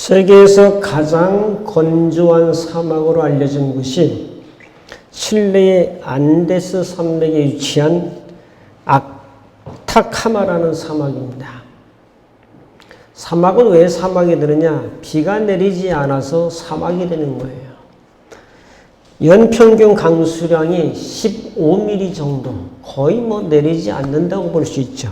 세계에서 가장 건조한 사막으로 알려진 곳이 칠레의 안데스 산맥에 위치한 아타카마라는 사막입니다. 사막은 왜 사막이 되느냐? 비가 내리지 않아서 사막이 되는 거예요. 연평균 강수량이 15mm 정도, 거의 내리지 않는다고 볼 수 있죠.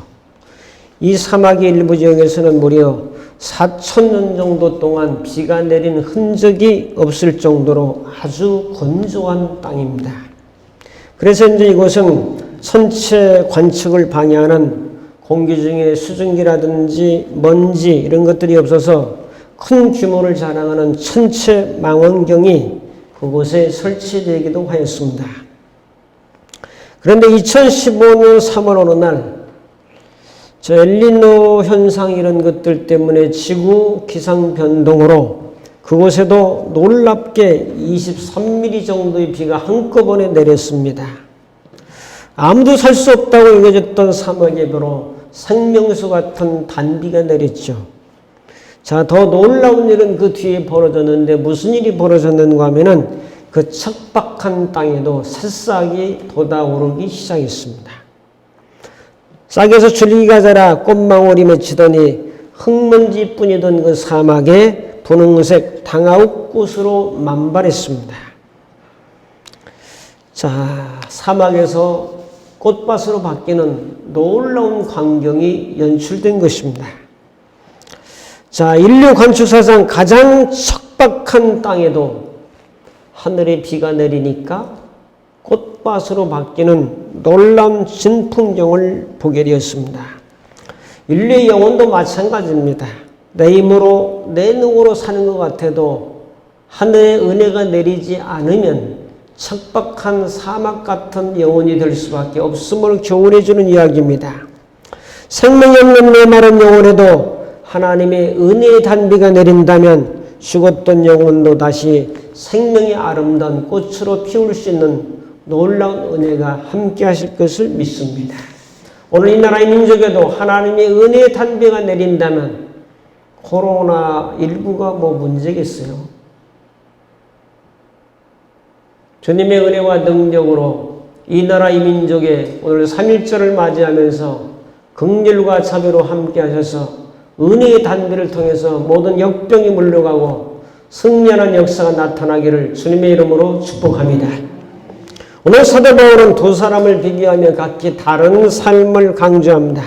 이 사막의 일부 지역에서는 무려 4,000년 정도 동안 비가 내린 흔적이 없을 정도로 아주 건조한 땅입니다. 그래서 이제 이곳은 천체 관측을 방해하는 공기 중에 수증기라든지 먼지 이런 것들이 없어서 큰 규모를 자랑하는 천체 망원경이 그곳에 설치되기도 하였습니다. 그런데 2015년 3월 어느 날 엘니뇨 현상 이런 것들 때문에 지구 기상 변동으로 그곳에도 놀랍게 23mm 정도의 비가 한꺼번에 내렸습니다. 아무도 살 수 없다고 여겨졌던 사막에 비로 생명수 같은 단비가 내렸죠. 자, 더 놀라운 일은 그 뒤에 벌어졌는데 무슨 일이 벌어졌는가 하면은 그 척박한 땅에도 새싹이 돋아오르기 시작했습니다. 싹에서 줄기가 자라 꽃망울이 맺히더니 흙먼지뿐이던 그 사막에 분홍색 당아웃꽃으로 만발했습니다. 자, 사막에서 꽃밭으로 바뀌는 놀라운 광경이 연출된 것입니다. 자, 인류 관측사상 가장 척박한 땅에도 하늘에 비가 내리니까 꽃밭으로 바뀌는 놀라운 진풍경을 보게 되었습니다. 인류의 영혼도 마찬가지입니다. 내 힘으로 내 능으로 사는 것 같아도 하늘의 은혜가 내리지 않으면 척박한 사막 같은 영혼이 될 수밖에 없음을 교훈해 주는 이야기입니다. 생명이 없는 메마른 영혼에도 하나님의 은혜의 단비가 내린다면 죽었던 영혼도 다시 생명의 아름다운 꽃으로 피울 수 있는 놀라운 은혜가 함께 하실 것을 믿습니다. 오늘 이 나라의 민족에도 하나님의 은혜의 단비가 내린다면 코로나19가 문제겠어요? 주님의 은혜와 능력으로 이 나라 이 민족에 오늘 3.1절을 맞이하면서 긍휼과 자비로 함께 하셔서 은혜의 단비를 통해서 모든 역병이 물러가고 승리하는 역사가 나타나기를 주님의 이름으로 축복합니다. 오늘 사도 바울은 두 사람을 비교하며 각기 다른 삶을 강조합니다.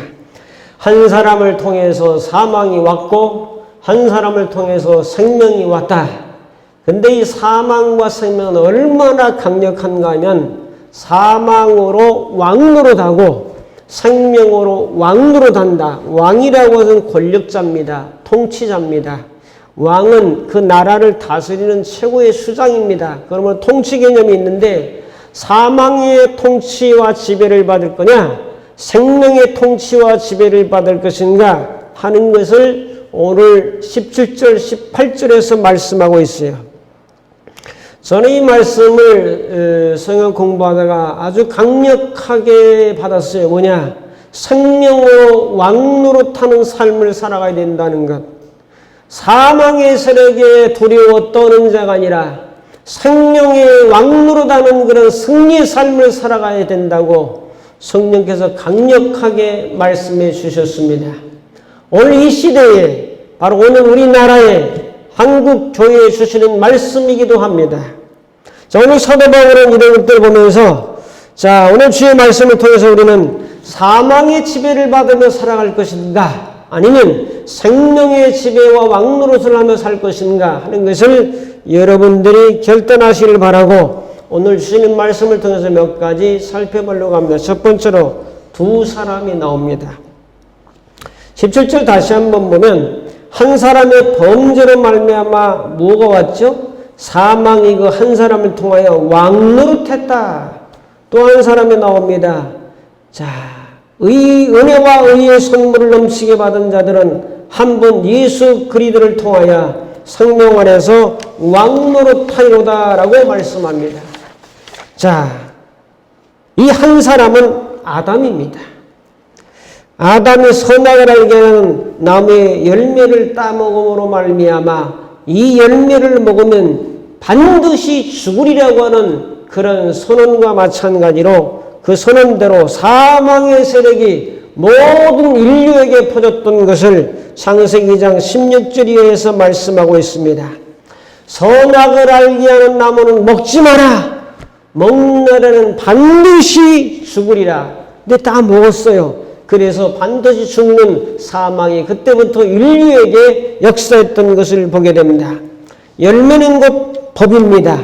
한 사람을 통해서 사망이 왔고 한 사람을 통해서 생명이 왔다. 근데 이 사망과 생명은 얼마나 강력한가 하면 사망으로 왕노릇하고 생명으로 왕노릇한다. 왕이라고 하는 권력자입니다. 통치자입니다. 왕은 그 나라를 다스리는 최고의 수장입니다. 그러면 통치 개념이 있는데 사망의 통치와 지배를 받을 거냐 생명의 통치와 지배를 받을 것인가 하는 것을 오늘 17절 18절에서 말씀하고 있어요. 저는 이 말씀을 성경 공부하다가 아주 강력하게 받았어요. 뭐냐? 생명으로 왕노릇하는 삶을 살아가야 된다는 것. 사망의 세력에 두려워 떠는 자가 아니라 생명의 왕노릇하는 그런 승리의 삶을 살아가야 된다고 성령께서 강력하게 말씀해 주셨습니다. 오늘 이 시대에 바로 오늘 우리나라에 한국 교회에 주시는 말씀이기도 합니다. 자, 오늘 사도 바울은 이런 것들을 보면서 자, 오늘 주의 말씀을 통해서 우리는 사망의 지배를 받으며 살아갈 것인가 아니면 생명의 지배와 왕노릇을 하며 살 것인가 하는 것을 여러분들이 결단하시길 바라고 오늘 주시는 말씀을 통해서 몇 가지 살펴보려고 합니다. 첫 번째로 두 사람이 나옵니다. 17절 다시 한번 보면 한 사람의 범죄로 말미암아 뭐가 왔죠? 사망이 그 한 사람을 통하여 왕노릇했다. 또 한 사람이 나옵니다. 자, 은혜와 의의 선물을 넘치게 받은 자들은 한 분 예수 그리스도를 통하여 성령 안에서 왕노릇하리로다 라고 말씀합니다. 자, 이 한 사람은 아담입니다. 아담이 선악을 알게 하는 나무의 열매를 따먹음으로 말미암아 이 열매를 먹으면 반드시 죽으리라고 하는 그런 선언과 마찬가지로 그 선언대로 사망의 세력이 모든 인류에게 퍼졌던 것을 창세기 2장 16절 이하에서 말씀하고 있습니다. 선악을 알게 하는 나무는 먹지 마라. 먹는 날에는 반드시 죽으리라. 근데 다 먹었어요. 그래서 반드시 죽는 사망이 그때부터 인류에게 역사했던 것을 보게 됩니다. 열매는 곧 법입니다.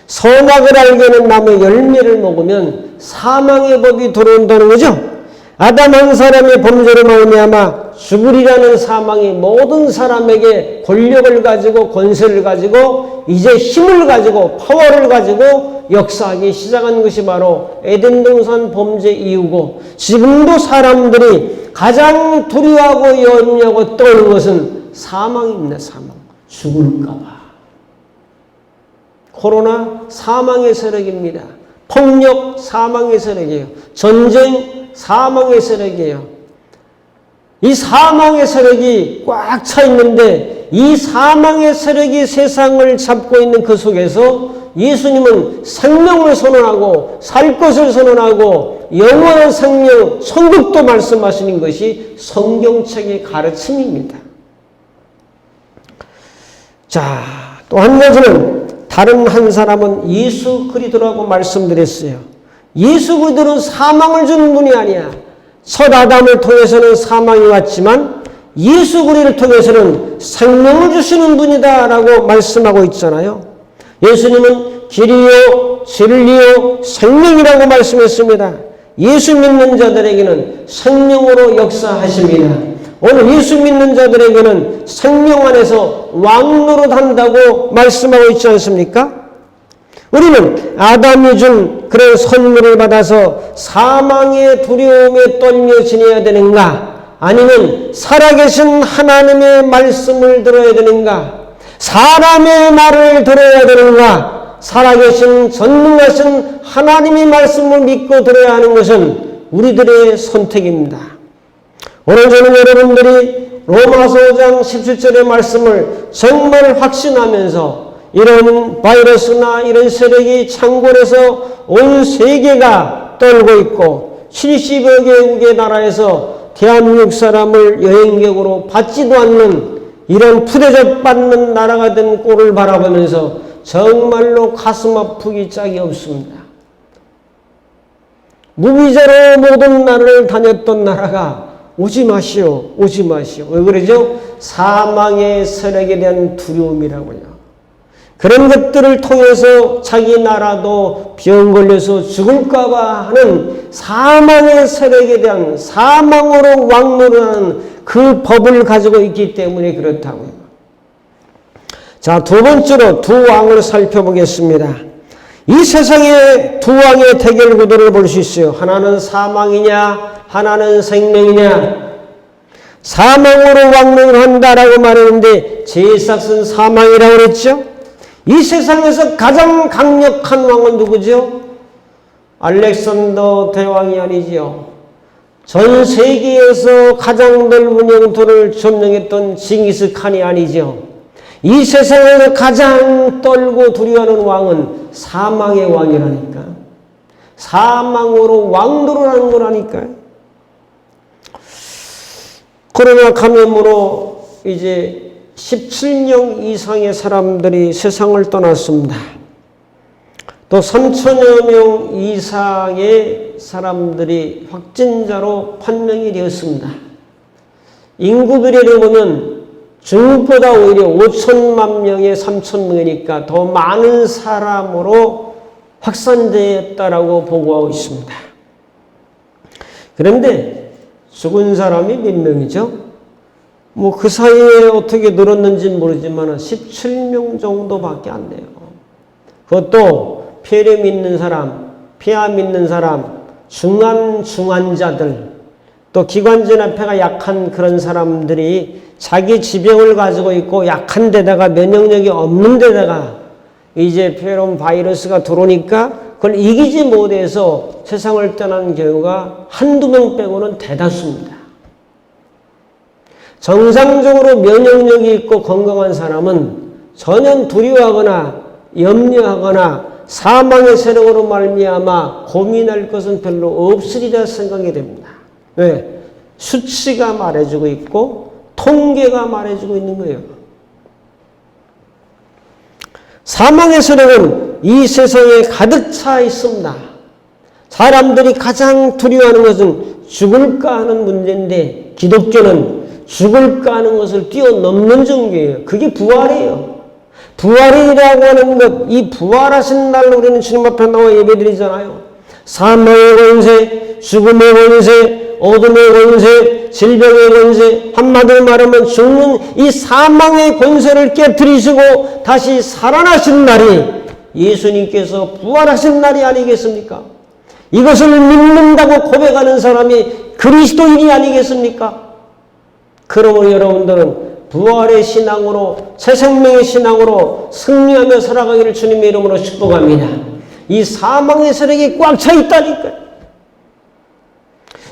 선악을 알게 하는 나무의 열매를 먹으면 사망의 법이 들어온다는 거죠. 아담 한 사람의 범죄로 말미암아 죽으리라는 사망이 모든 사람에게 권력을 가지고 권세를 가지고 이제 힘을 가지고 파워를 가지고 역사하기 시작한 것이 바로 에덴 동산 범죄 이후고, 지금도 사람들이 가장 두려워하고 염려하고 떠오르는 것은 사망입니다. 사망. 죽을까 봐. 코로나 사망의 세력입니다. 폭력 사망의 세력이에요. 전쟁 사망의 세력이에요. 이 사망의 세력이 꽉 차 있는데 이 사망의 세력이 세상을 잡고 있는 그 속에서 예수님은 생명을 선언하고 살 것을 선언하고 영원한 생명, 천국도 말씀하시는 것이 성경책의 가르침입니다. 자, 또 한 가지는 다른 한 사람은 예수 그리스도라고 말씀드렸어요. 예수 그리스도는 사망을 주는 분이 아니야. 첫 아담을 통해서는 사망이 왔지만 예수 그리스도를 통해서는 생명을 주시는 분이다 라고 말씀하고 있잖아요. 예수님은 길이요 진리요 생명이라고 말씀했습니다. 예수 믿는 자들에게는 생명으로 역사하십니다. 오늘 예수 믿는 자들에게는 생명 안에서 왕노릇한다고 말씀하고 있지 않습니까? 우리는 아담이 준 그런 선물을 받아서 사망의 두려움에 떨며 지내야 되는가? 아니면 살아계신 하나님의 말씀을 들어야 되는가? 사람의 말을 들어야 되는가? 살아계신 전능하신 하나님의 말씀을 믿고 들어야 하는 것은 우리들의 선택입니다. 오늘 저는 여러분들이 로마서 5장 17절의 말씀을 정말 확신하면서 이런 바이러스나 이런 세력이 창궐해서 온 세계가 떨고 있고 70여 개국의 나라에서 대한민국 사람을 여행객으로 받지도 않는 이런 푸대접 받는 나라가 된 꼴을 바라보면서 정말로 가슴 아프기 짝이 없습니다. 무비자로 모든 나라를 다녔던 나라가 오지 마시오, 오지 마시오. 왜 그러죠? 사망의 세력에 대한 두려움이라고요. 그런 것들을 통해서 자기 나라도 병 걸려서 죽을까 봐 하는 사망의 세력에 대한 사망으로 왕노릇하는 그 법을 가지고 있기 때문에 그렇다고요. 자, 두 번째로 두 왕을 살펴보겠습니다. 이 세상에 두 왕의 대결 구도를 볼 수 있어요. 하나는 사망이냐, 하나는 생명이냐. 사망으로 왕노릇한다라고 말했는데 제사슨 사망이라고 그랬죠. 이 세상에서 가장 강력한 왕은 누구죠? 알렉산더 대왕이 아니지요. 전 세계에서 가장 넓은 영토를 점령했던 징기스칸이 아니죠. 이 세상에서 가장 떨고 두려워하는 왕은 사망의 왕이라니까. 사망으로 왕노릇하는 거라니까요. 코로나 감염으로 이제 17명 이상의 사람들이 세상을 떠났습니다. 또 3천여 명 이상의 사람들이 확진자로 판명이 되었습니다. 인구 비례로 보면 중국보다 오히려 5천만 명에 3천 명이니까 더 많은 사람으로 확산되었다라고 보고하고 있습니다. 그런데 죽은 사람이 몇 명이죠? 뭐 그 사이에 어떻게 늘었는지는 모르지만 17명 정도밖에 안 돼요. 그것도 폐렴 있는 사람, 폐암 있는 사람, 중환자들, 또 기관지나 폐가 약한 그런 사람들이 자기 지병을 가지고 있고 약한 데다가 면역력이 없는 데다가 이제 폐렴 바이러스가 들어오니까 그걸 이기지 못해서 세상을 떠난 경우가 한두 명 빼고는 대다수입니다. 정상적으로 면역력이 있고 건강한 사람은 전혀 두려워하거나 염려하거나 사망의 세력으로 말미암아 고민할 것은 별로 없으리라 생각이 됩니다. 왜? 수치가 말해주고 있고 통계가 말해주고 있는 거예요. 사망의 세력은 이 세상에 가득 차 있습니다. 사람들이 가장 두려워하는 것은 죽을까 하는 문제인데 기독교는 죽을까 하는 것을 뛰어넘는 종교예요. 그게 부활이에요. 부활이라고 하는 것, 이 부활하신 날로 우리는 주님 앞에 나와 예배드리잖아요. 사망의 권세, 죽음의 권세, 어둠의 권세, 질병의 권세, 한마디로 말하면 죽는 이 사망의 권세를 깨뜨리시고 다시 살아나신 날이 예수님께서 부활하신 날이 아니겠습니까? 이것을 믿는다고 고백하는 사람이 그리스도인이 아니겠습니까? 그러므로 여러분들은 부활의 신앙으로, 새 생명의 신앙으로 승리하며 살아가기를 주님의 이름으로 축복합니다. 이 사망의 세력이 꽉 차 있다니까요.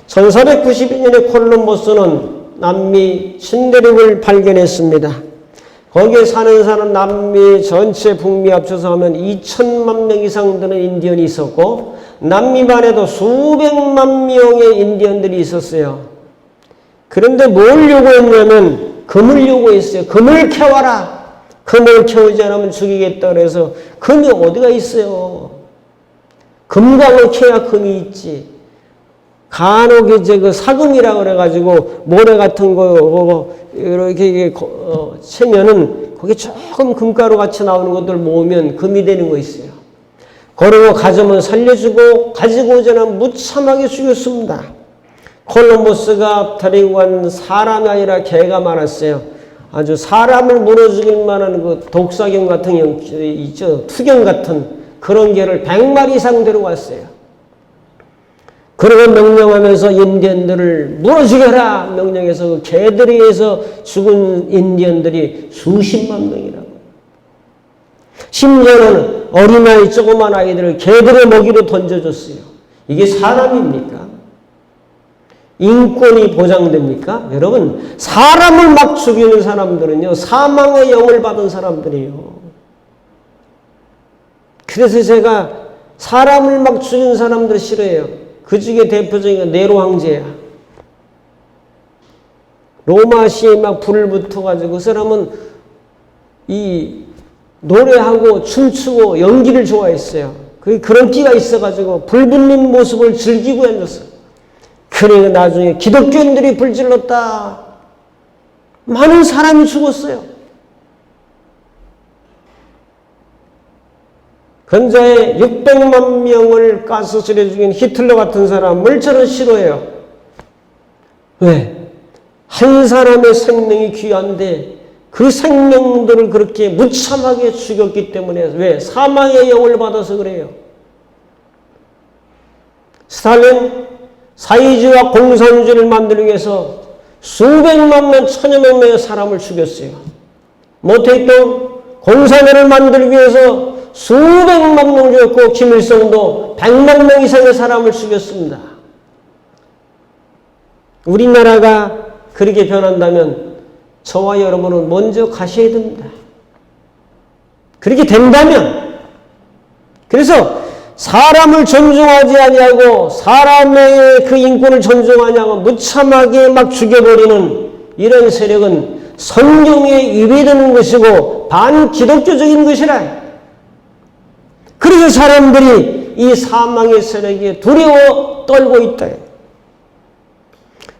1492년에 콜럼버스는 남미 신대륙을 발견했습니다. 거기에 사는 사람 남미 전체 북미 합쳐서 하면 2천만 명 이상 되는 인디언이 있었고 남미만 해도 수백만 명의 인디언들이 있었어요. 그런데 뭘 요구했냐면 금을 요구했어요. 금을 캐와라. 금을 캐오지 않으면 죽이겠다 그래서 금이 어디가 있어요. 금광을 캐야 금이 있지. 간혹 이제 그 사금이라 그래가지고 모래 같은 거 이렇게 채면은 거기 조금 금가루 같이 나오는 것들 모으면 금이 되는 거 있어요. 그리고 가져면 살려주고 가지고 오자는 무참하게 죽였습니다. 콜럼버스가 데리고 간 사람이 아니라 개가 많았어요. 아주 사람을 물어 죽일 만한 그 독사경 같은 있죠. 투경 같은 그런 개를 100마리 이상 데려왔어요. 그러고 명령하면서 인디언들을 물어 죽여라 명령해서 그 개들에 의해서 죽은 인디언들이 수십만 명이라고. 심지어는 어린아이 조그만 아이들을 개들의 먹이로 던져줬어요. 이게 사람입니까? 인권이 보장됩니까? 여러분, 사람을 막 죽이는 사람들은요, 사망의 영을 받은 사람들이에요. 그래서 제가 사람을 막 죽이는 사람들 싫어해요. 그 중에 대표적인 네로 황제야. 로마시에 막 불을 붙어가지고 그 사람은 이 노래하고 춤추고 연기를 좋아했어요. 그런 끼가 있어가지고 불 붙는 모습을 즐기고 앉았어요. 그러니까 나중에 기독교인들이 불질렀다. 많은 사람이 죽었어요. 근자에 600만 명을 가스실에 죽인 히틀러 같은 사람을 저는 싫어해요. 왜? 한 사람의 생명이 귀한데 그 생명들을 그렇게 무참하게 죽였기 때문에 왜? 사망의 영을 받아서 그래요. 스탈린 사회주의와 공산주의를 만들기 위해서 수백만 명, 천여만 명의 사람을 죽였어요. 모택동 공산주의를 만들기 위해서 수백만 명을 죽였고 김일성도 100만 명 이상의 사람을 죽였습니다. 우리나라가 그렇게 변한다면 저와 여러분은 먼저 가셔야 됩니다. 그렇게 된다면 그래서 사람을 존중하지 아니하고 사람의 그 인권을 존중하냐고 무참하게 막 죽여버리는 이런 세력은 성경에 위배되는 것이고 반기독교적인 것이라. 그래서 사람들이 이 사망의 세력에 두려워 떨고 있다.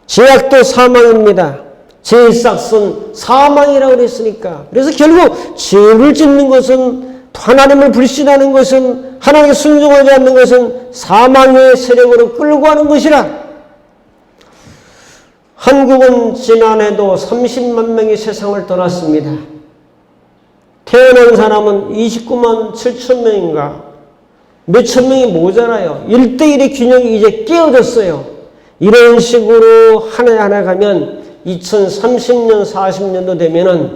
죄악도 사망입니다. 죄의 싹은 사망이라고 그랬으니까. 그래서 결국 죄를 짓는 것은 하나님을 불신하는 것은 하나님께 순종하지 않는 것은 사망의 세력으로 끌고 가는 것이라. 한국은 지난해도 30만 명이 세상을 떠났습니다. 태어난 사람은 29만 7천 명인가 몇천 명이 모자라요. 1대1의 균형이 이제 깨어졌어요. 이런 식으로 하나하나 가면 2030년 40년도 되면은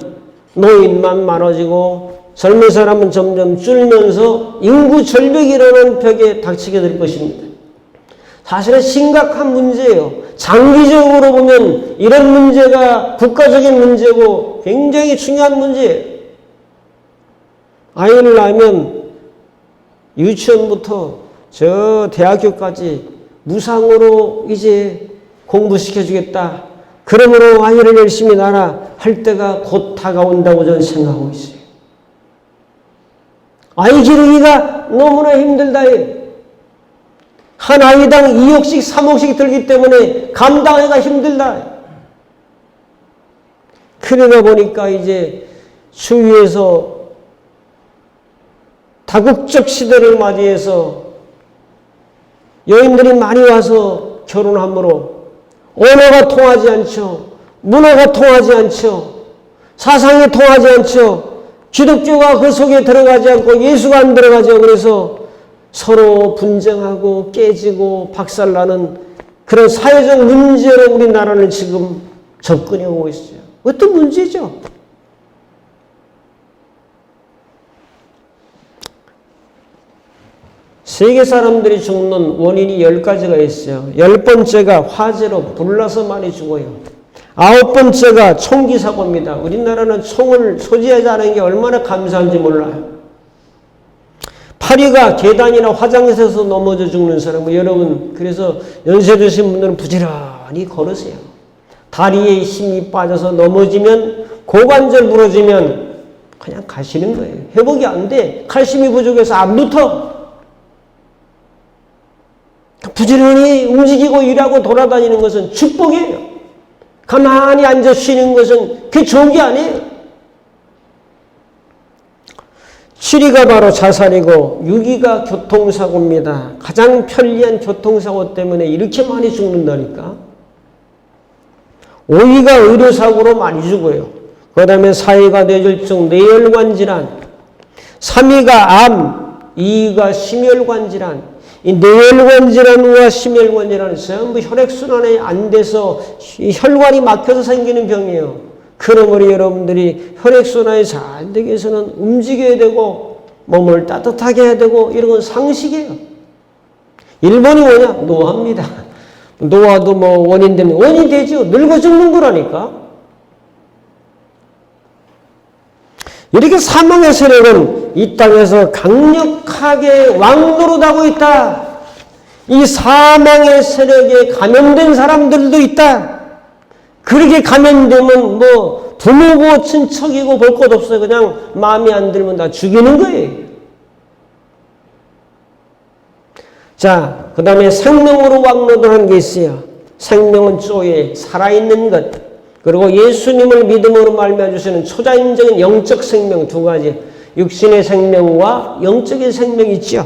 노인만 많아지고 젊은 사람은 점점 줄면서 인구 절벽이라는 벽에 닥치게 될 것입니다. 사실은 심각한 문제예요. 장기적으로 보면 이런 문제가 국가적인 문제고 굉장히 중요한 문제예요. 아이를 낳으면 유치원부터 저 대학교까지 무상으로 이제 공부시켜주겠다. 그러므로 아이를 열심히 낳아라 할 때가 곧 다가온다고 저는 생각하고 있어요. 아이 기르기가 너무나 힘들다. 한 아이당 2억씩 3억씩 들기 때문에 감당하기가 힘들다. 그러다 보니까 이제 주위에서 다국적 시대를 맞이해서 여인들이 많이 와서 결혼함으로 언어가 통하지 않죠. 문화가 통하지 않죠. 사상이 통하지 않죠. 기독교가 그 속에 들어가지 않고 예수가 안 들어가죠. 그래서 서로 분쟁하고 깨지고 박살나는 그런 사회적 문제로 우리나라는 지금 접근해 오고 있어요. 어떤 문제죠? 세계 사람들이 죽는 원인이 10가지가 있어요. 10번째가 화재로 불나서 많이 죽어요. 9번째가 총기 사고입니다. 우리나라는 총을 소지하지 않은 게 얼마나 감사한지 몰라요. 8위가 계단이나 화장실에서 넘어져 죽는 사람. 여러분, 그래서 연세 드신 분들은 부지런히 걸으세요. 다리에 힘이 빠져서 넘어지면 고관절 부러지면 그냥 가시는 거예요. 회복이 안 돼. 칼슘이 부족해서 안 붙어. 부지런히 움직이고 일하고 돌아다니는 것은 축복이에요. 가만히 앉아 쉬는 것은 그게 좋은 게 아니에요. 7위가 바로 자살이고 6위가 교통사고입니다. 가장 편리한 교통사고 때문에 이렇게 많이 죽는다니까. 5위가 의료사고로 많이 죽어요. 그 다음에 4위가 뇌졸중, 뇌혈관 질환, 3위가 암, 2위가 심혈관 질환. 이 뇌혈관 질환과 심혈관 질환은 전부 혈액순환이 안 돼서 혈관이 막혀서 생기는 병이에요. 그러므로 여러분들이 혈액순환이 잘 되기 위해서는 움직여야 되고 몸을 따뜻하게 해야 되고 이런 건 상식이에요. 일본이 뭐냐? 노화입니다. 노화도 뭐 원인 되면 원인이 되죠. 늙어 죽는 거라니까. 이렇게 사망의 세력은 이 땅에서 강력하게 왕노릇하고 있다. 이 사망의 세력에 감염된 사람들도 있다. 그렇게 감염되면 뭐 부모고 친척이고 볼 것 없어요. 그냥 마음에 안 들면 다 죽이는 거예요. 자, 그 다음에 생명으로 왕노릇하는 게 있어요. 생명은 쪼에 살아있는 것. 그리고 예수님을 믿음으로 말미암아 주시는 초자연적인 영적 생명 두 가지. 육신의 생명과 영적인 생명이 있죠.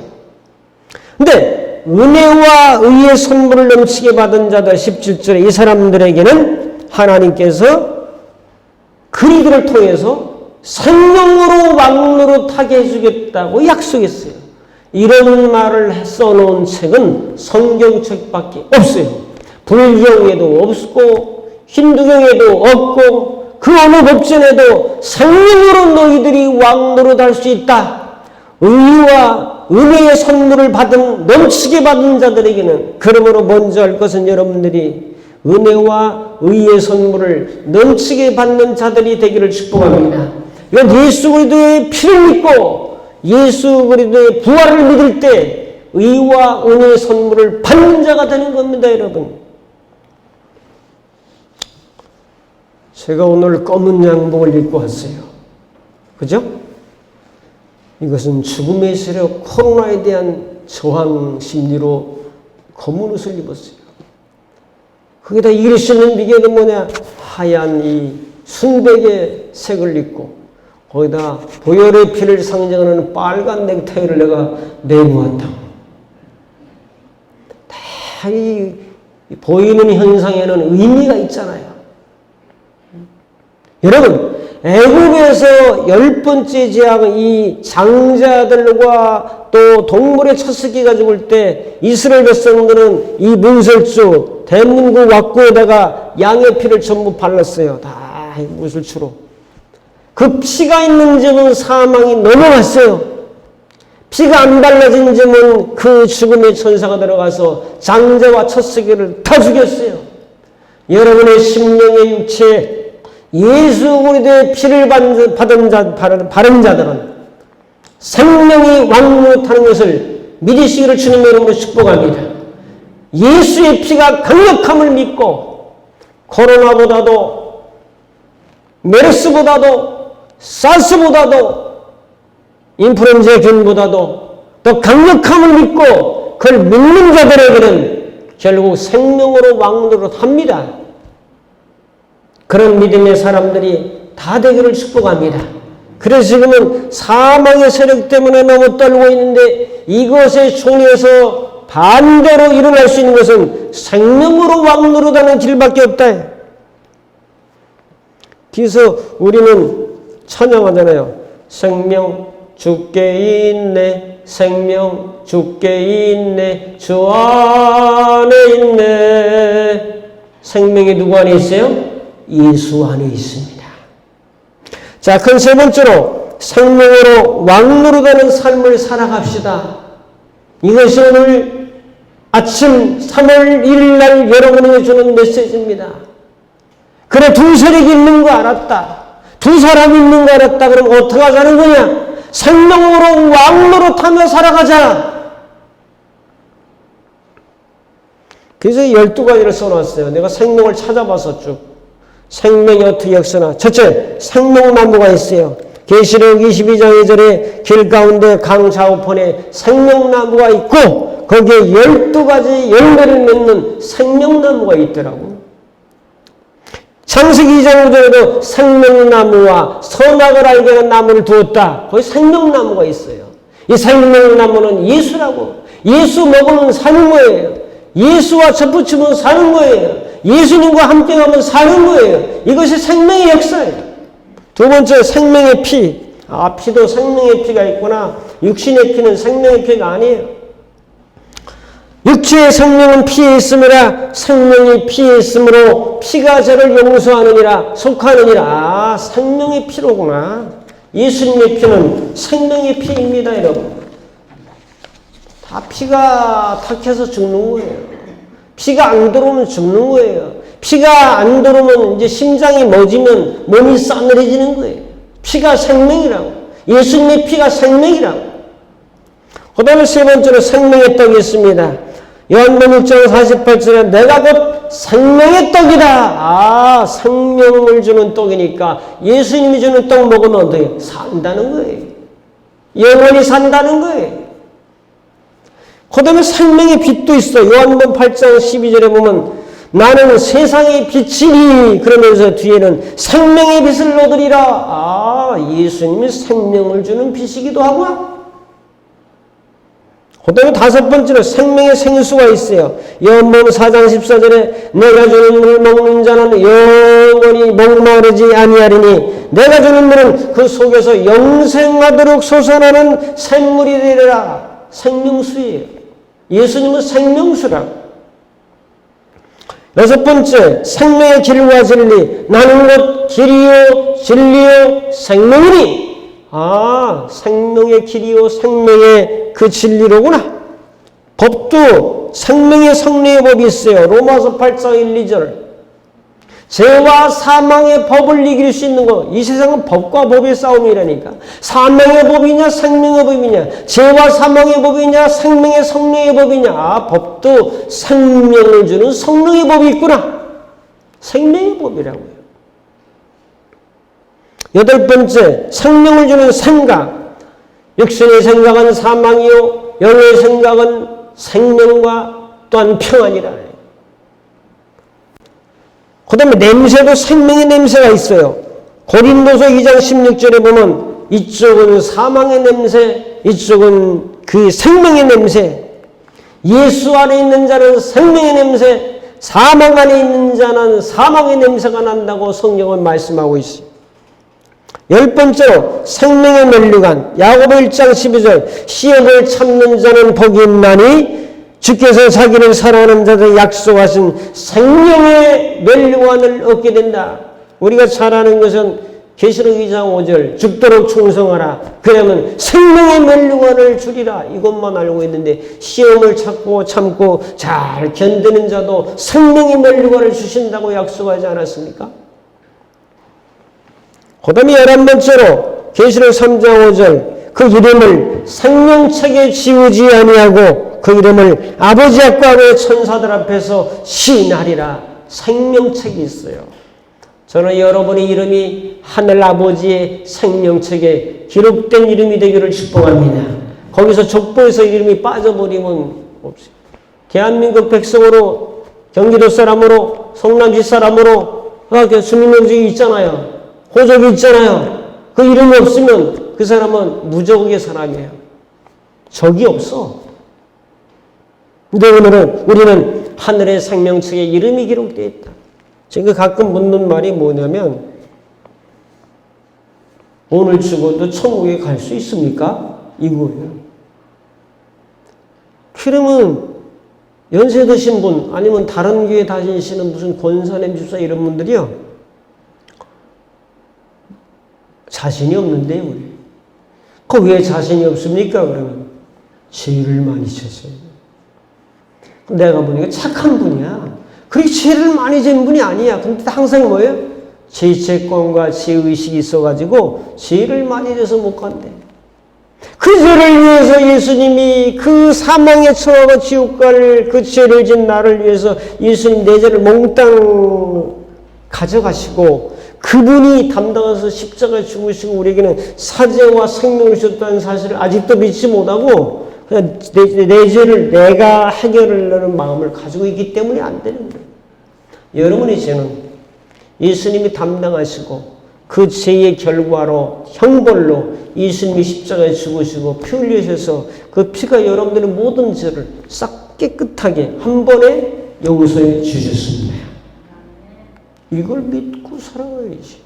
근데 은혜와 의의 선물을 넘치게 받은 자들 17절에 이 사람들에게는 하나님께서 그리들을 통해서 생명으로 왕노릇하게 해주겠다고 약속했어요. 이런 말을 써놓은 책은 성경책밖에 없어요. 불교에도 없고 힌두교에도 없고 그 어느 법전에도 생명으로 너희들이 왕노릇할 수 있다. 의와 은혜의 선물을 받은 넘치게 받은 자들에게는 그러므로 먼저 할 것은 여러분들이 은혜와 의의 선물을 넘치게 받는 자들이 되기를 축복합니다. 이건 예수 그리스도의 피를 믿고 예수 그리스도의 부활을 믿을 때 의와 은혜의 선물을 받는 자가 되는 겁니다, 여러분. 제가 오늘 검은 양복을 입고 왔어요. 그죠? 이것은 죽음의 세력 코로나에 대한 저항 심리로 검은 옷을 입었어요. 거기다 이길 수 있는 비결은 뭐냐? 하얀 이 순백의 색을 입고 거기다 보혈의 피를 상징하는 빨간 넥타이를 내가 메고 왔다. 다 이 보이는 현상에는 의미가 있잖아요. 여러분, 애국에서 10번째 재앙은 이 장자들과 또 동물의 첫 새끼가 죽을 때 이스라엘 백성들은 이 문설주 대문구 왁구에다가 양의 피를 전부 발랐어요. 다 무술추로. 그 피가 있는 점은 사망이 넘어갔어요. 피가 안 발라진 점은 그 죽음의 천사가 들어가서 장자와 첫 새끼를 다 죽였어요. 여러분의 심령의 육체에 예수 그리스도의 피를 바른 자들은 생명이 왕으로 타는 것을 믿으시기를 주님의 이름으로 축복합니다. 예수의 피가 강력함을 믿고 코로나보다도 메르스보다도 사스보다도 인플루엔자 균보다도 더 강력함을 믿고 그걸 믿는 자들에게는 결국 생명으로 왕으로 합니다. 그런 믿음의 사람들이 다 되기를 축복합니다. 그래서 지금은 사망의 세력 때문에 너무 떨고 있는데 이것에 총리에서 반대로 일어날 수 있는 것은 생명으로 왕노릇하는 길밖에 없다. 그래서 우리는 찬양하잖아요. 생명 주께 있네, 생명 주께 있네, 주 안에 있네. 생명이 누구 안에 있어요? 예수 안에 있습니다. 자, 그럼 세 번째로 생명으로 왕노릇하는 삶을 살아갑시다. 이것이 오늘 아침 3월 1일 날 여러분에게 주는 메시지입니다. 그래, 두 세력이 있는 거 알았다. 두 사람이 있는 거 알았다. 그럼 어떻게 하자는 거냐? 생명으로 왕노릇하며 살아가자. 그래서 12가지를 써놨어요. 내가 생명을 찾아봐서 쭉. 생명이 어떻게 역사나. 첫째, 생명나무가 있어요. 계시록 22장 2절에 길 가운데 강 좌우편에 생명나무가 있고 거기에 12가지 열매를 맺는 생명나무가 있더라고. 창세기 2장 5절에도 생명나무와 선악을 알게 하는 나무를 두었다. 거기 생명나무가 있어요. 이 생명나무는 예수라고. 예수 먹으면 사는 거예요. 예수와 접붙이면 사는 거예요. 예수님과 함께 가면 사는 거예요. 이것이 생명의 역사예요. 두 번째, 생명의 피. 아, 피도 생명의 피가 있구나. 육신의 피는 생명의 피가 아니에요. 육체의 생명은 피에 있음이라 생명이 피에 있으므로 피가 저를 용서하느니라 속하느니라. 아, 생명의 피로구나. 예수님의 피는 생명의 피입니다, 여러분. 다 피가 탁해서 죽는 거예요. 피가 안 들어오면 죽는 거예요. 피가 안 들어오면 이제 심장이 멎으면 몸이 싸늘해지는 거예요. 피가 생명이라고. 예수님의 피가 생명이라고. 그 다음에 세 번째로 생명의 떡이 있습니다. 요한복음 6장 48절에 내가 곧 생명의 떡이다. 아, 생명을 주는 떡이니까 예수님이 주는 떡 먹으면 어떻게? 산다는 거예요. 영원히 산다는 거예요. 그 다음에 생명의 빛도 있어. 요한복음 8장 12절에 보면 나는 세상의 빛이니 그러면서 뒤에는 생명의 빛을 얻으리라. 아, 예수님이 생명을 주는 빛이기도 하구나. 그 다음에 다섯 번째로 생명의 생수가 있어요. 요한복음 4장 14절에 내가 주는 물 먹는 자는 영원히 목마르지 아니하리니 내가 주는 물은 그 속에서 영생하도록 솟아나는 샘물이 되리라. 생명수예요. 예수님은 생명수라고. 여섯 번째, 생명의 길과 진리. 나는 곧 길이요 진리요 생명이니. 아, 생명의 길이요 생명의 그 진리로구나. 법도 생명의 성례의 법이 있어요. 로마서 8장 1, 2절. 죄와 사망의 법을 이길 수 있는 것. 이 세상은 법과 법의 싸움이라니까. 사망의 법이냐 생명의 법이냐. 죄와 사망의 법이냐 생명의 성례의 법이냐. 아, 법도 생명을 주는 성령의 법이 있구나. 생명의 법이라고요. 여덟 번째, 생명을 주는 생각. 육신의 생각은 사망이요 영의 생각은 생명과 또한 평안이라. 그 다음에 냄새도 생명의 냄새가 있어요. 고린도서 2장 16절에 보면 이쪽은 사망의 냄새, 이쪽은 그 생명의 냄새. 예수 안에 있는 자는 생명의 냄새, 사망 안에 있는 자는 사망의 냄새가 난다고 성경은 말씀하고 있어요. 열 번째로 생명의 면류관. 야고보 1장 12절 시험을 참는 자는 복이 있나니 주께서 자기를 사랑하는 자들 약속하신 생명의 면류관을 얻게 된다. 우리가 잘 아는 것은 계시록 2장 5절 죽도록 충성하라. 그러면 생명의 멸류관을 주리라. 이것만 알고 있는데 시험을 참고 잘 견디는 자도 생명의 멸류관을 주신다고 약속하지 않았습니까? 그 다음에 11번째로 계시록 3장 5절 그 이름을 생명책에 지우지 아니하고 그 이름을 아버지 앞과 천사들 앞에서 시인하리라. 생명책이 있어요. 저는 여러분의 이름이 하늘아버지의 생명책에 기록된 이름이 되기를 축복합니다. 거기서 족보에서 이름이 빠져버리면 없어요. 대한민국 백성으로, 경기도 사람으로, 성남시 사람으로 주민등록이 있잖아요. 호적이 있잖아요. 그 이름이 없으면 그 사람은 무적의 사람이에요. 적이 없어. 근데 오늘은 우리는 하늘의 생명책에 이름이 기록되어 있다. 제가 가끔 묻는 말이 뭐냐면 오늘 죽어도 천국에 갈 수 있습니까? 이거예요. 그러면 연세 드신 분 아니면 다른 교회 다니시는 무슨 권사님 집사 이런 분들이요. 자신이 없는데 우리. 그 왜 자신이 없습니까? 그러면 죄를 많이 졌어요. 내가 보니까 착한 분이야. 그렇게 죄를 많이 진 분이 아니야. 근데 항상 뭐예요? 죄책감과 죄의식이 있어가지고 죄를 많이 져서 못 간대. 그 죄를 위해서 예수님이 그 사망에 처하고 지옥 갈 그 죄를 진 나를 위해서 예수님 내 죄를 몽땅 가져가시고 그분이 담당해서 십자가에 죽으시고 우리에게는 사죄와 생명을 주셨다는 사실을 아직도 믿지 못하고 그냥 내 죄를 내가 해결하려는 마음을 가지고 있기 때문에 안 되는 거예요. 여러분의 죄는 예수님이 담당하시고 그 죄의 결과로 형벌로 예수님이 십자가에 죽으시고 피 흘리셔서 그 피가 여러분들의 모든 죄를 싹 깨끗하게 한 번에 용서해 주셨습니다. 이걸 믿고 살아가야지.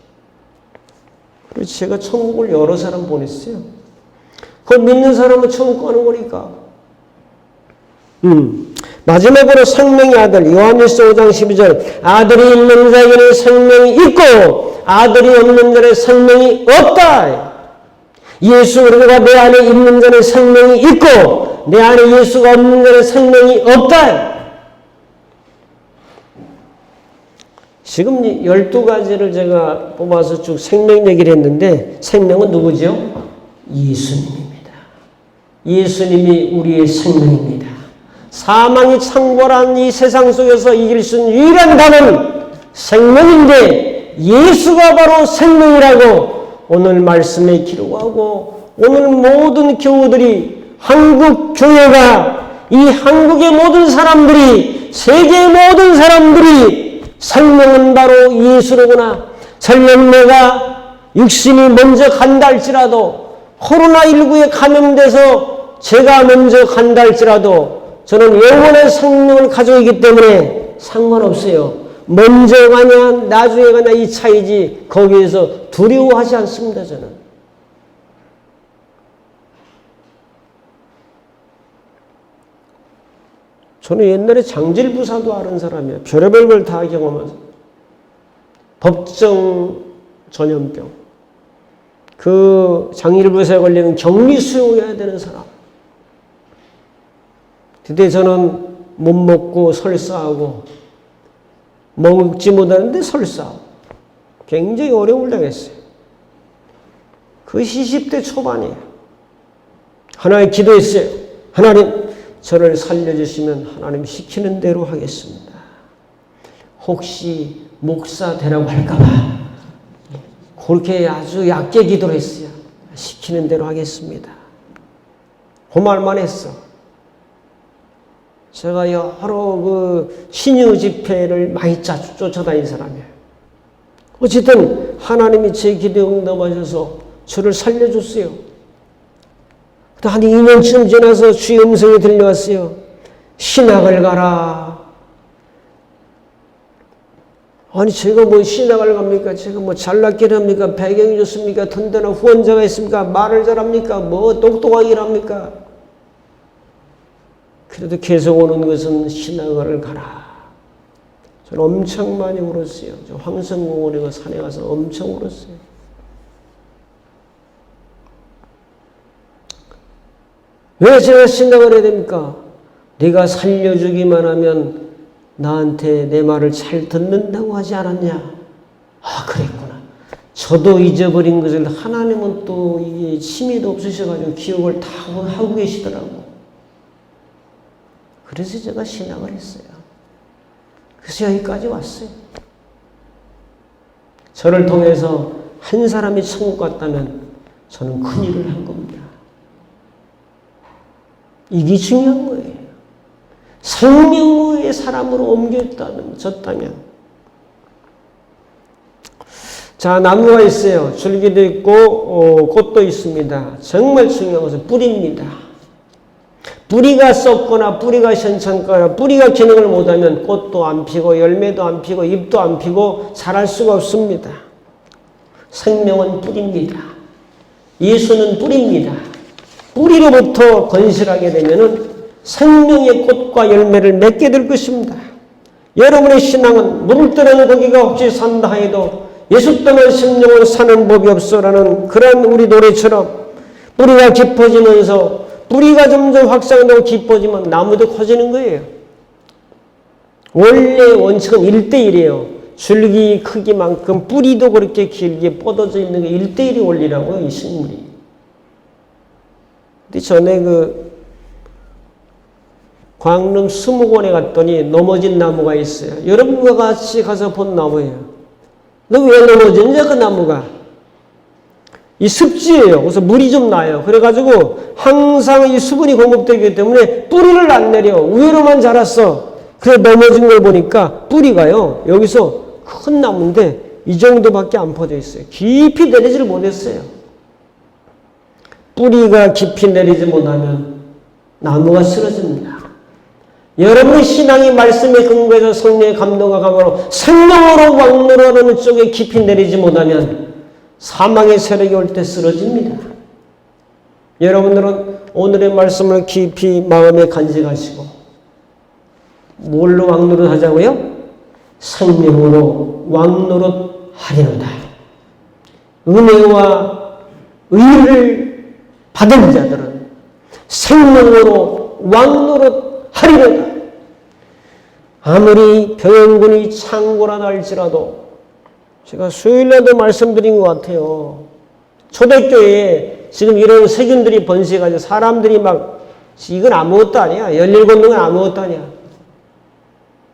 그래서 제가 천국을 여러 사람 보냈어요. 그걸 믿는 사람은 천국 가는 거니까. 마지막으로 생명의 아들 요한일서 5장 12절 아들이 있는 자에게는 생명이 있고 아들이 없는 자는 생명이 없다. 예수 그리스도가 내 안에 있는 자는 생명이 있고 내 안에 예수가 없는 자는 생명이 없다. 지금 12가지를 제가 뽑아서 쭉 생명 얘기를 했는데 생명은 누구죠? 예수님입니다. 예수님이 우리의 생명입니다. 사망이 창궐한 이 세상 속에서 이길 수 있는 유일한 단어는 생명인데 예수가 바로 생명이라고 오늘 말씀에 기록하고 오늘 모든 교우들이 한국 교회가 이 한국의 모든 사람들이 세계의 모든 사람들이 생명은 바로 예수로구나. 설령 내가 육신이 먼저 간다 할지라도 코로나19에 감염돼서 제가 먼저 간다 할지라도 저는 영원한 생명을 가지고 있기 때문에 상관없어요. 먼저 가냐 나중에 가냐 이 차이지 거기에서 두려워하지 않습니다. 저는 옛날에 장질부사도 아는 사람이에요. 별의별 걸 다 경험해서. 법정 전염병. 그 장질부사에 걸리면 격리 수용해야 되는 사람. 그때 저는 못 먹고 설사하고 먹지 못하는데 설사하고 굉장히 어려움을 당했어요. 그 20대 초반이에요. 하나님 기도했어요. 하나님 저를 살려주시면 하나님 시키는 대로 하겠습니다. 혹시 목사 되라고 할까봐 그렇게 아주 얕게 기도를 했어요. 시키는 대로 하겠습니다. 그 말만 했어. 제가 여러 그 신유 집회를 많이 쫓아다닌 사람이에요. 어쨌든 하나님이 제 기도에 응답하셔서 저를 살려줬어요. 한 2년쯤 지나서 주의 음성이 들려왔어요. 신학을 가라. 아니 제가 뭐 신학을 갑니까? 제가 뭐 잘났긴 합니까? 배경이 좋습니까? 든든한 후원자가 있습니까? 말을 잘합니까? 뭐 똑똑하긴 합니까? 그래도 계속 오는 것은 신학을 가라. 저는 엄청 많이 울었어요. 저 황성공원에 그 산에 가서 엄청 울었어요. 왜 제가 신앙을 해야 됩니까? 네가 살려주기만 하면 나한테 내 말을 잘 듣는다고 하지 않았냐? 아, 그랬구나. 저도 잊어버린 것을 하나님은 또 이게 심의도 없으셔가지고 기억을 다 하고 계시더라고. 그래서 제가 신앙을 했어요. 그래서 여기까지 왔어요. 저를 통해서 한 사람이 천국 갔다면 저는 큰 일을 한 겁니다. 이게 중요한 거예요. 생명의 사람으로 옮겼다면. 자, 나무가 있어요. 줄기도 있고 꽃도 있습니다. 정말 중요한 것은 뿌리입니다. 뿌리가 썩거나 뿌리가 현찮거나 뿌리가 기능을 못하면 꽃도 안 피고 열매도 안 피고 잎도 안 피고 자랄 수가 없습니다. 생명은 뿌리입니다. 예수는 뿌리입니다. 뿌리로부터 건실하게 되면은 생명의 꽃과 열매를 맺게 될 것입니다. 여러분의 신앙은 물을 뜨는 고기가 혹시 산다 해도 예수 떠난 심령은 사는 법이 없어라는 그런 우리 노래처럼 뿌리가 깊어지면서 뿌리가 점점 확장되고 깊어지면 나무도 커지는 거예요. 원래 원칙은 1대1이에요. 줄기 크기만큼 뿌리도 그렇게 길게 뻗어져 있는 게 1대1이 원리라고요, 이 식물이. 근데 전에 광릉 수목원에 갔더니 넘어진 나무가 있어요. 여러분과 같이 가서 본 나무예요. 너 왜 넘어졌냐, 그 나무가? 이 습지예요. 그래서 물이 좀 나요. 그래가지고 항상 이 수분이 공급되기 때문에 뿌리를 안 내려. 우회로만 자랐어. 그래 넘어진 걸 보니까 뿌리가요. 여기서 큰 나무인데 이 정도밖에 안 퍼져 있어요. 깊이 내리지를 못했어요. 뿌리가 깊이 내리지 못하면 나무가 쓰러집니다. 여러분의 신앙이 말씀에 근거해서 성령의 감동과 감화로 생명으로 왕노라는 쪽에 깊이 내리지 못하면 사망의 세력이 올 때 쓰러집니다. 여러분들은 오늘의 말씀을 깊이 마음에 간직하시고 뭘로 왕노릇 하자고요? 생명으로 왕노릇 하리로다. 은혜와 의를 받은 자들은 생명으로 왕노릇 하리로다. 아무리 병영군이 창궐하다 할지라도 제가 수요일날도 말씀드린 것 같아요. 초대교회에 지금 이런 세균들이 번식해가지고 사람들이 막 이건 아무것도 아니야. 17명은 아무것도 아니야.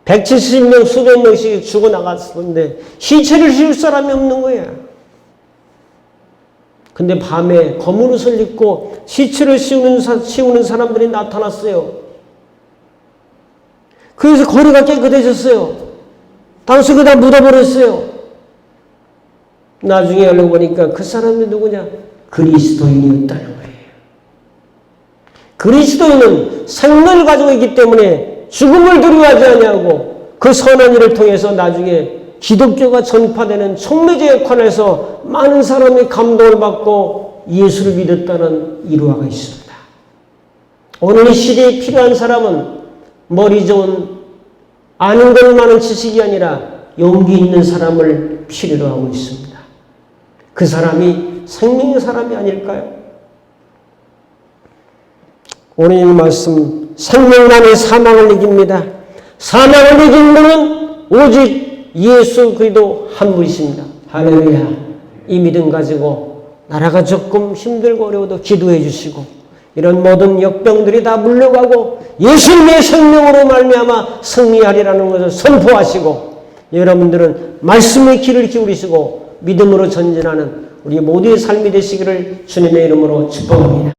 170명 수백 명씩 죽어나갔었는데 시체를 씌울 사람이 없는 거야. 근데 밤에 검은 옷을 입고 시체를 씌우는 사람들이 나타났어요. 그래서 거리가 깨끗해졌어요. 당시 다 묻어버렸어요. 나중에 알고 보니까 그 사람이 누구냐? 그리스도인이었다는 거예요. 그리스도인은 생명을 가지고 있기 때문에 죽음을 두려워하지 않냐고 그 선한 일을 통해서 나중에 기독교가 전파되는 촉매제 역할을 해서 많은 사람이 감동을 받고 예수를 믿었다는 일화가 있습니다. 오늘 이 시대에 필요한 사람은 머리 좋은 아는 것 많은 지식이 아니라 용기 있는 사람을 필요로 하고 있습니다. 그 사람이 생명의 사람이 아닐까요? 오늘 이 말씀 생명만이 사망을 이깁니다. 사망을 이긴 분은 오직 예수 그리스도 한 분이십니다. 할렐루야. 이 믿음 가지고 나라가 조금 힘들고 어려워도 기도해 주시고 이런 모든 역병들이 다 물러가고 예수님의 생명으로 말미암아 승리하리라는 것을 선포하시고 여러분들은 말씀의 귀를 기울이시고 믿음으로 전진하는 우리 모두의 삶이 되시기를 주님의 이름으로 축복합니다.